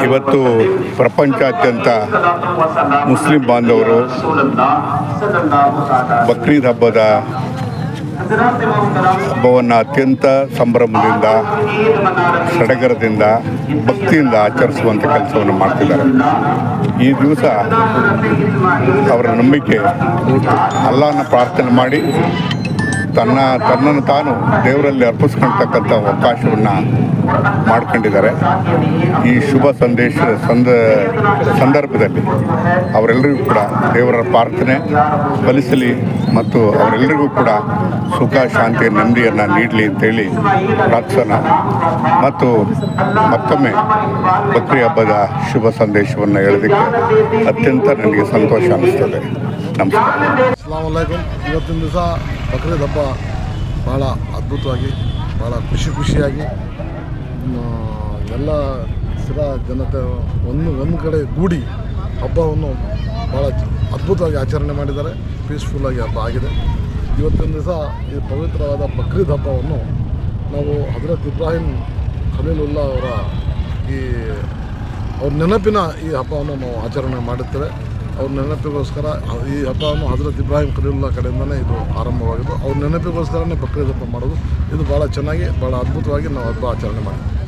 ಇವತ್ತು ಪ್ರಪಂಚಾದ್ಯಂತ ಮುಸ್ಲಿಂ ಬಾಂಧವರು ಬಕ್ರೀದ್ ಹಬ್ಬವನ್ನು ಅತ್ಯಂತ ಸಂಭ್ರಮದಿಂದ, ಸಡಗರದಿಂದ, ಭಕ್ತಿಯಿಂದ ಆಚರಿಸುವಂಥ ಕೆಲಸವನ್ನು ಮಾಡ್ತಿದ್ದಾರೆ. ಈ ದಿವಸ ಅವರ ನಂಬಿಕೆ, ಅಲ್ಲಾಹನ ಪ್ರಾರ್ಥನೆ ಮಾಡಿ ತನ್ನನ್ನು ತಾನು ದೇವರಲ್ಲಿ ಅರ್ಪಿಸ್ಕೊಳ್ತಕ್ಕಂಥ ಅವಕಾಶವನ್ನು ಮಾಡ್ಕೊಂಡಿದ್ದಾರೆ. ಈ ಶುಭ ಸಂದರ್ಭದಲ್ಲಿ ಅವರೆಲ್ಲರಿಗೂ ಕೂಡ ದೇವರ ಪ್ರಾರ್ಥನೆ ಫಲಿಸಲಿ ಮತ್ತು ಅವರೆಲ್ಲರಿಗೂ ಕೂಡ ಸುಖ, ಶಾಂತಿ, ನೆಮ್ಮದಿಯನ್ನು ನೀಡಲಿ ಅಂತೇಳಿ ಪ್ರಾರ್ಥನಾ ಮತ್ತು ಮತ್ತೊಮ್ಮೆ ಬಕ್ರಿ ಹಬ್ಬದ ಶುಭ ಸಂದೇಶವನ್ನು ಹೇಳೋದಕ್ಕೆ ಅತ್ಯಂತ ನನಗೆ ಸಂತೋಷ ಅನ್ನಿಸ್ತದೆ. ನಮಸ್ಕಾರ. ಅಸ್ಸಲಾಮು ಅಲೈಕುಮ್. ಇವತ್ತಿನ ದಿವಸ ಬಕ್ರೀದ್ ಹಬ್ಬ ಭಾಳ ಅದ್ಭುತವಾಗಿ, ಭಾಳ ಖುಷಿಯಾಗಿ ಎಲ್ಲ ಸಿರಾ ಜನತೆ ಒಂದು ಕಡೆ ಕೂಡಿ ಹಬ್ಬವನ್ನು ಭಾಳ ಅದ್ಭುತವಾಗಿ ಆಚರಣೆ ಮಾಡಿದ್ದಾರೆ. ಪೀಸ್ಫುಲ್ಲಾಗಿ ಹಬ್ಬ ಆಗಿದೆ. ಇವತ್ತಿನ ದಿವಸ ಈ ಪವಿತ್ರವಾದ ಬಕ್ರೀದ್ ಹಬ್ಬವನ್ನು ನಾವು ಹಜರತ್ ಇಬ್ರಾಹಿಂ ಖಲೀಲುಲ್ಲಾ ಅವರ ಅವ್ರ ನೆನಪಿನ ಈ ಹಬ್ಬವನ್ನು ನಾವು ಆಚರಣೆ ಮಾಡುತ್ತೇವೆ. ಅವ್ರ ನೆನಪಿಗೋಸ್ಕರ ಈ ಹಬ್ಬವನ್ನು ಹಜರತ್ ಇಬ್ರಾಹಿಂ ಖಲೀಲುಲ್ಲಾ ಕಡೆಯಿಂದಲೇ ಇದು ಆರಂಭವಾಗಿದ್ದು, ಅವ್ರ ನೆನಪಿಗೋಸ್ಕರನೇ ಬಕ್ರೀದ್ ಹಬ್ಬ ಮಾಡೋದು. ಇದು ಭಾಳ ಚೆನ್ನಾಗಿ, ಭಾಳ ಅದ್ಭುತವಾಗಿ ನಾವು ಹಬ್ಬ ಆಚರಣೆ ಮಾಡ್ತೀವಿ.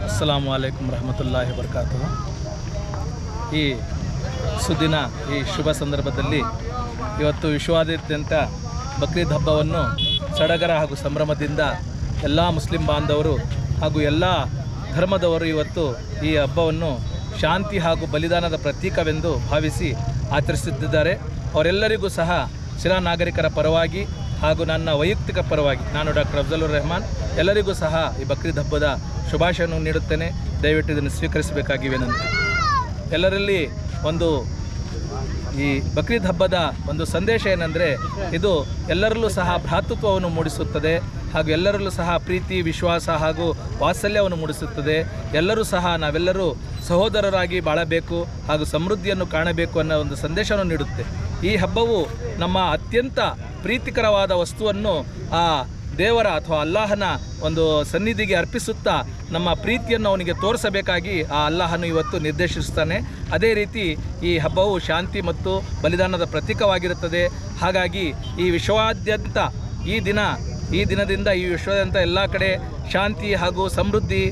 ಅಸ್ಸಲಾಮು ಅಲೈಕುಮ್ ರಹಮತುಲ್ಲಾಹಿ ವಬರಕಾತುಹು. ಈ ಸುದಿನ, ಈ ಶುಭ ಸಂದರ್ಭದಲ್ಲಿ ಇವತ್ತು ವಿಶ್ವಾದ್ಯಂತ ಬಕ್ರೀದ್ ಹಬ್ಬವನ್ನು ಸಡಗರ ಹಾಗೂ ಸಂಭ್ರಮದಿಂದ ಎಲ್ಲ ಮುಸ್ಲಿಂ ಬಾಂಧವರು ಹಾಗೂ ಎಲ್ಲ ಧರ್ಮದವರು ಇವತ್ತು ಈ ಹಬ್ಬವನ್ನು ಶಾಂತಿ ಹಾಗೂ ಬಲಿದಾನದ ಪ್ರತೀಕವೆಂದು ಭಾವಿಸಿ ಆಚರಿಸುತ್ತಿದ್ದಾರೆ. ಅವರೆಲ್ಲರಿಗೂ ಸಹ ಸಿರಾ ನಾಗರಿಕರ ಪರವಾಗಿ ಹಾಗೂ ನನ್ನ ವೈಯಕ್ತಿಕ ಪರವಾಗಿ ನಾನು ಡಾಕ್ಟರ್ ಅಫ್ಜಲುರ್ ರೆಹಮಾನ್ ಎಲ್ಲರಿಗೂ ಸಹ ಈ ಬಕ್ರೀದ್ ಹಬ್ಬದ ಶುಭಾಶಯವನ್ನು ನೀಡುತ್ತೇನೆ. ದಯವಿಟ್ಟು ಇದನ್ನು ಸ್ವೀಕರಿಸಬೇಕಾಗಿ ವಿನಂತಿ. ಎಲ್ಲರಲ್ಲಿ ಈ ಬಕ್ರೀದ್ ಹಬ್ಬದ ಒಂದು ಸಂದೇಶ ಏನೆಂದರೆ, ಇದು ಎಲ್ಲರಲ್ಲೂ ಸಹ ಭ್ರಾತೃತ್ವವನ್ನು ಮೂಡಿಸುತ್ತದೆ ಹಾಗೂ ಎಲ್ಲರಲ್ಲೂ ಸಹ ಪ್ರೀತಿ, ವಿಶ್ವಾಸ ಹಾಗೂ ವಾತ್ಸಲ್ಯವನ್ನು ಮೂಡಿಸುತ್ತದೆ. ಎಲ್ಲರೂ ಸಹ ನಾವೆಲ್ಲರೂ ಸಹೋದರರಾಗಿ ಬಾಳಬೇಕು ಹಾಗೂ ಸಮೃದ್ಧಿಯನ್ನು ಕಾಣಬೇಕು ಅನ್ನೋ ಒಂದು ಸಂದೇಶವನ್ನು ನೀಡುತ್ತೆ. ಈ ಹಬ್ಬವು ನಮ್ಮ ಅತ್ಯಂತ ಪ್ರೀತಿಕರವಾದ ವಸ್ತುವನ್ನು ಆ ದೇವರ ಅಥವಾ ಅಲ್ಲಾಹನ ಒಂದು ಸನ್ನಿಧಿಗೆ ಅರ್ಪಿಸುತ್ತಾ ನಮ್ಮ ಪ್ರೀತಿಯನ್ನು ಅವನಿಗೆ ತೋರಿಸಬೇಕಾಗಿ ಆ ಅಲ್ಲಾಹನು ಇವತ್ತು ನಿರ್ದೇಶಿಸುತ್ತಾನೆ. ಅದೇ ರೀತಿ ಈ ಹಬ್ಬವು ಶಾಂತಿ ಮತ್ತು ಬಲಿದಾನದ ಪ್ರತೀಕವಾಗಿರುತ್ತದೆ. ಹಾಗಾಗಿ ಈ ವಿಶ್ವಾದ್ಯಂತ ಈ ದಿನದಿಂದ ಈ ವಿಶ್ವದಾದ್ಯಂತ ಎಲ್ಲ ಕಡೆ ಶಾಂತಿ ಹಾಗೂ ಸಮೃದ್ಧಿ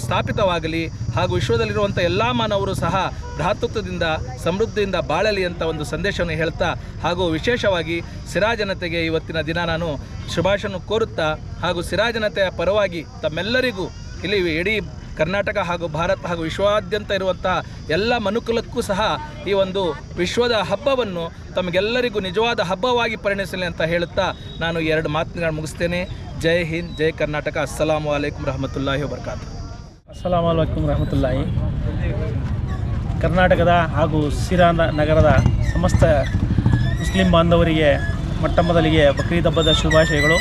ಸ್ಥಾಪಿತವಾಗಲಿ ಹಾಗೂ ವಿಶ್ವದಲ್ಲಿರುವಂಥ ಎಲ್ಲ ಮಾನವರು ಸಹ ಭ್ರಾತೃತ್ವದಿಂದ ಸಮೃದ್ಧಿಯಿಂದ ಬಾಳಲಿ ಅಂತ ಒಂದು ಸಂದೇಶವನ್ನು ಹೇಳ್ತಾ, ಹಾಗೂ ವಿಶೇಷವಾಗಿ ಸಿರಾ ಜನತೆಗೆ ಇವತ್ತಿನ ದಿನ ನಾನು ಶುಭಾಶಯನ್ನು ಕೋರುತ್ತಾ ಹಾಗೂ ಸಿರಾ ಜನತೆಯ ಪರವಾಗಿ ತಮ್ಮೆಲ್ಲರಿಗೂ ಇಲ್ಲಿ ಇಡೀ ಕರ್ನಾಟಕ ಹಾಗೂ ಭಾರತ ಹಾಗೂ ವಿಶ್ವಾದ್ಯಂತ ಇರುವಂತಹ ಎಲ್ಲ ಮನುಕುಲಕ್ಕೂ ಸಹ ಈ ಒಂದು ವಿಶ್ವದ ಹಬ್ಬವನ್ನು ತಮಗೆಲ್ಲರಿಗೂ ನಿಜವಾದ ಹಬ್ಬವಾಗಿ ಪರಿಣಿಸಲಿ ಅಂತ ಹೇಳುತ್ತಾ ನಾನು 2 ಮಾತುಗಳನ್ನು ಮುಗಿಸ್ತೇನೆ. ಜೈ ಹಿಂದ್, ಜೈ ಕರ್ನಾಟಕ. ಅಸ್ಸಲಾಮು ಅಲೈಕುಮ್ ರಹಮತುಲ್ಲಾಹಿ ವಬರಕಾತು. ಅಸ್ಸಲಾಮು ಅಲೈಕುಮ್ ರಹಮತುಲ್ಲಾಹಿ. ಕರ್ನಾಟಕದ ಹಾಗೂ ಸಿರಾ ನಗರದ ಸಮಸ್ತ ಮುಸ್ಲಿಂ ಬಾಂಧವರಿಗೆ ಮೊಟ್ಟಮೊದಲಿಗೆ ಬಕ್ರೀದ್ ಹಬ್ಬದ ಶುಭಾಶಯಗಳು.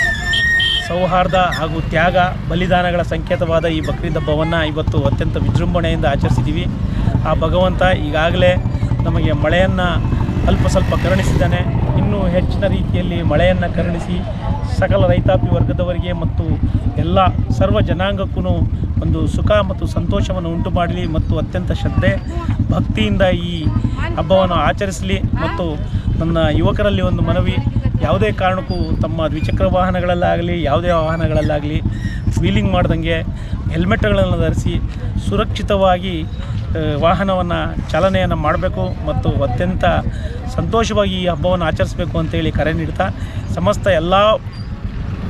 ಸೌಹಾರ್ದ ಹಾಗೂ ತ್ಯಾಗ, ಬಲಿದಾನಗಳ ಸಂಕೇತವಾದ ಈ ಬಕ್ರೀದ್ ಹಬ್ಬವನ್ನು ಇವತ್ತು ಅತ್ಯಂತ ವಿಜೃಂಭಣೆಯಿಂದ ಆಚರಿಸಿದ್ದೀವಿ. ಆ ಭಗವಂತ ಈಗಾಗಲೇ ನಮಗೆ ಮಳೆಯನ್ನು ಅಲ್ಪ ಸ್ವಲ್ಪ ಕರುಣಿಸಿದ್ದಾನೆ. ಇನ್ನೂ ಹೆಚ್ಚಿನ ರೀತಿಯಲ್ಲಿ ಮಳೆಯನ್ನು ಕರುಣಿಸಿ ಸಕಲ ರೈತಾಪಿ ವರ್ಗದವರಿಗೆ ಮತ್ತು ಎಲ್ಲ ಸರ್ವ ಜನಾಂಗಕ್ಕೂ ಒಂದು ಸುಖ ಮತ್ತು ಸಂತೋಷವನ್ನು ಉಂಟು ಮಾಡಲಿ ಮತ್ತು ಅತ್ಯಂತ ಶ್ರದ್ಧೆ ಭಕ್ತಿಯಿಂದ ಈ ಹಬ್ಬವನ್ನು ಆಚರಿಸಲಿ. ಮತ್ತು ನನ್ನ ಯುವಕರಲ್ಲಿ ಒಂದು ಮನವಿ, ಯಾವುದೇ ಕಾರಣಕ್ಕೂ ತಮ್ಮ ದ್ವಿಚಕ್ರ ವಾಹನಗಳಲ್ಲಾಗಲಿ ಯಾವುದೇ ವಾಹನಗಳಲ್ಲಾಗಲಿ ವೀಲಿಂಗ್ ಮಾಡ್ದಂಗೆ ಹೆಲ್ಮೆಟ್ಗಳನ್ನು ಧರಿಸಿ ಸುರಕ್ಷಿತವಾಗಿ ವಾಹನವನ್ನು ಚಾಲನೆಯನ್ನು ಮಾಡಬೇಕು ಮತ್ತು ಅತ್ಯಂತ ಸಂತೋಷವಾಗಿ ಈ ಹಬ್ಬವನ್ನು ಆಚರಿಸಬೇಕು ಅಂತೇಳಿ ಕರೆ ನೀಡ್ತಾ, ಸಮಸ್ತ ಎಲ್ಲ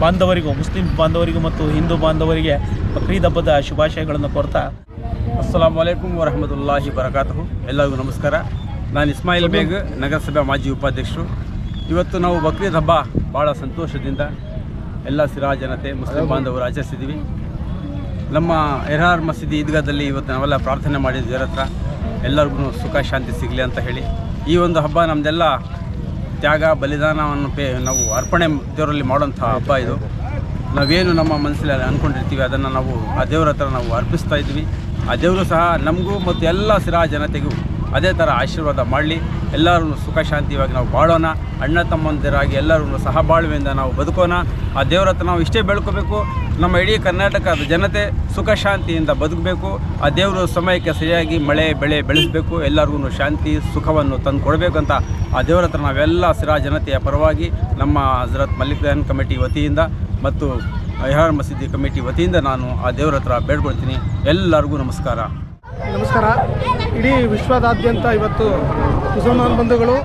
ಬಾಂಧವರಿಗೂ, ಮುಸ್ಲಿಂ ಬಾಂಧವರಿಗೂ ಮತ್ತು ಹಿಂದೂ ಬಾಂಧವರಿಗೆ ಬಕ್ರೀದ್ ಹಬ್ಬದ ಶುಭಾಶಯಗಳನ್ನು ಕೋರ್ತಾ ಅಸ್ಸಲಾಮು ಅಲೈಕುಮ್ ವರಹಮತುಲ್ಲಾಹಿ ವಬರಕಾತುಹು. ಎಲ್ಲರಿಗೂ ನಮಸ್ಕಾರ. ನಾನು ಇಸ್ಮಾಯಿಲ್ ಬೇಗ್, ನಗರಸಭೆ ಮಾಜಿ ಉಪಾಧ್ಯಕ್ಷರು. ಇವತ್ತು ನಾವು ಬಕ್ರೀದ್ ಹಬ್ಬ ಭಾಳ ಸಂತೋಷದಿಂದ ಎಲ್ಲ ಸಿರಾ ಜನತೆ, ಮುಸ್ಲಿಂ ಬಾಂಧವರು ಆಚರಿಸಿದ್ದೀವಿ. ನಮ್ಮ ಎರ್ಹಾರ್ ಮಸೀದಿ ಈದ್ಗಾದಲ್ಲಿ ಇವತ್ತು ನಾವೆಲ್ಲ ಪ್ರಾರ್ಥನೆ ಮಾಡಿದ್ವಿ ದೇವರ ಹತ್ರ, ಎಲ್ಲರಿಗೂ ಸುಖ ಶಾಂತಿ ಸಿಗಲಿ ಅಂತ ಹೇಳಿ. ಈ ಒಂದು ಹಬ್ಬ ನಮ್ಮದೆಲ್ಲ ತ್ಯಾಗ ಬಲಿದಾನವನ್ನು ನಾವು ಅರ್ಪಣೆ ದೇವರಲ್ಲಿ ಮಾಡುವಂಥ ಹಬ್ಬ ಇದು. ನಾವೇನು ನಮ್ಮ ಮನಸ್ಸಲ್ಲಿ ಅಂದ್ಕೊಂಡಿರ್ತೀವಿ ಅದನ್ನು ನಾವು ಆ ದೇವರ ಹತ್ರ ನಾವು ಅರ್ಪಿಸ್ತಾ ಇದ್ವಿ. ಆ ದೇವರು ಸಹ ನಮಗೂ ಮತ್ತು ಎಲ್ಲ ಸಿರಾ ಜನತೆಗೂ ಅದೇ ಥರ ಆಶೀರ್ವಾದ ಮಾಡಲಿ. ಎಲ್ಲರೂ ಸುಖ ಶಾಂತಿಯಾಗಿ ನಾವು ಬಾಳೋಣ, ಅಣ್ಣ ತಮ್ಮಂದಿರಾಗಿ ಎಲ್ಲರೂ ಸಹಬಾಳ್ವೆಯಿಂದ ನಾವು ಬದುಕೋಣ. ಆ ದೇವರ ಹತ್ರ ನಾವು ಇಷ್ಟೇ ಬೆಳ್ಕೋಬೇಕು, ನಮ್ಮ ಇಡೀ ಕರ್ನಾಟಕದ ಜನತೆ ಸುಖ ಶಾಂತಿಯಿಂದ ಬದುಕಬೇಕು. ಆ ದೇವರು ಸಮಯಕ್ಕೆ ಸರಿಯಾಗಿ ಮಳೆ ಬೆಳೆ ಬೆಳೆಸಬೇಕು, ಎಲ್ಲರಿಗೂ ಶಾಂತಿ ಸುಖವನ್ನು ತಂದು ಕೊಡಬೇಕಂತ ಆ ದೇವರ ಹತ್ರ ನಾವೆಲ್ಲ ಸಿರಾ ಜನತೆಯ ಪರವಾಗಿ ನಮ್ಮ ಹಜರತ್ ಮಲ್ಲಿಕಾರ್ಜುನ್ ಕಮಿಟಿ ವತಿಯಿಂದ ಮತ್ತು ಇಹ್ರಾನ್ ಮಸೀದಿ ಕಮಿಟಿ ವತಿಯಿಂದ ನಾನು ಆ ದೇವರ ಹತ್ರ ಬೇಡ್ಕೊಳ್ತೀನಿ. ಎಲ್ಲರಿಗೂ ನಮಸ್ಕಾರ. ನಮಸ್ಕಾರ. ಇಡೀ ವಿಶ್ವದಾದ್ಯಂತ ಇವತ್ತು ಮುಸಲ್ಮಾನ್ ಬಂಧುಗಳು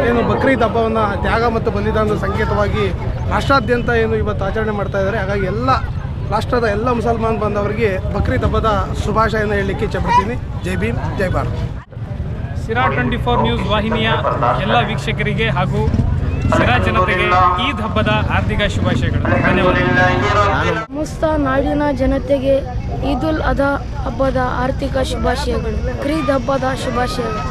ಏನು ಬಕ್ರೀದ್ ಹಬ್ಬವನ್ನು ತ್ಯಾಗ ಮತ್ತು ಬಲಿದಾನದ ಸಂಕೇತವಾಗಿ ರಾಷ್ಟ್ರಾದ್ಯಂತ ಏನು ಇವತ್ತು ಆಚರಣೆ ಮಾಡ್ತಾ ಇದ್ದಾರೆ. ಹಾಗಾಗಿ ಎಲ್ಲ ರಾಷ್ಟ್ರದ ಎಲ್ಲ ಮುಸಲ್ಮಾನ್ ಬಾಂಧವರಿಗೆ ಬಕ್ರೀದ್ ಹಬ್ಬದ ಶುಭಾಶಯನ ಹೇಳಲಿಕ್ಕೆ ಇಚ್ಛೆಪಡ್ತೀನಿ. ಜೈ ಭೀಮ್, ಜೈ ಭಾರತ್. ಸಿರಾ 24 ನ್ಯೂಸ್ ವಾಹಿನಿಯ ಎಲ್ಲ ವೀಕ್ಷಕರಿಗೆ ಹಾಗೂ ಸಿರಾ ಜನತೆಗೆ ಈದ್ ಹಬ್ಬದ ಹಾರ್ದಿಕ ಶುಭಾಶಯಗಳು. ಧನ್ಯವಾದಗಳು. ಸಮಸ್ತ ನಾಡಿನ ಜನತೆಗೆ ಈದುಲ್ ಅಧಾ ಹಬ್ಬದ ಆರ್ಥಿಕ ಶುಭಾಶಯಗಳು. ಬಕ್ರೀದ್ ಹಬ್ಬದ ಶುಭಾಶಯಗಳು.